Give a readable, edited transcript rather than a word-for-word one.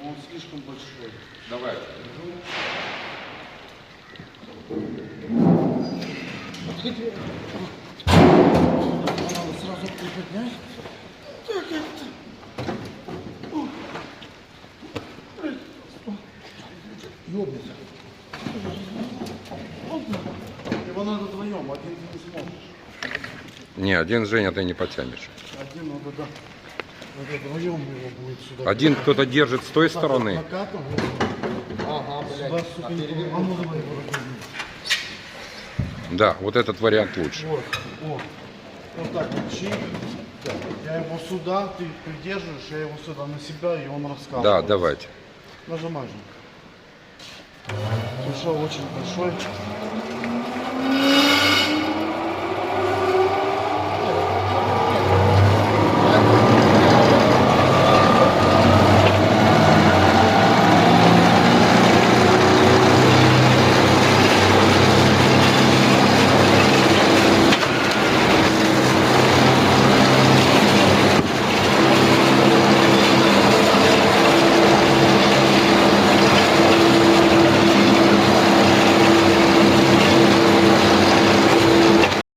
Но он слишком большой. Давай. Надо сразу приподнять. Так это. Ёбнется. Его надо вдвоем, один ты не сможешь. Не, один, Женя, ты не потянешь. Один надо, да. Надо вдвоем его будет сюда. Один кто-то держит с той стороны. Накатом. Ага, Сюда, блядь. сука, не помогу. А ну давай его разверни. Да, вот этот вариант лучше. Вот, вот. Вот так вот. Я его сюда, ты придерживаешь, я его сюда на себя, и он раскалывается. Да, давайте. Нажимай же. Пришел очень большой.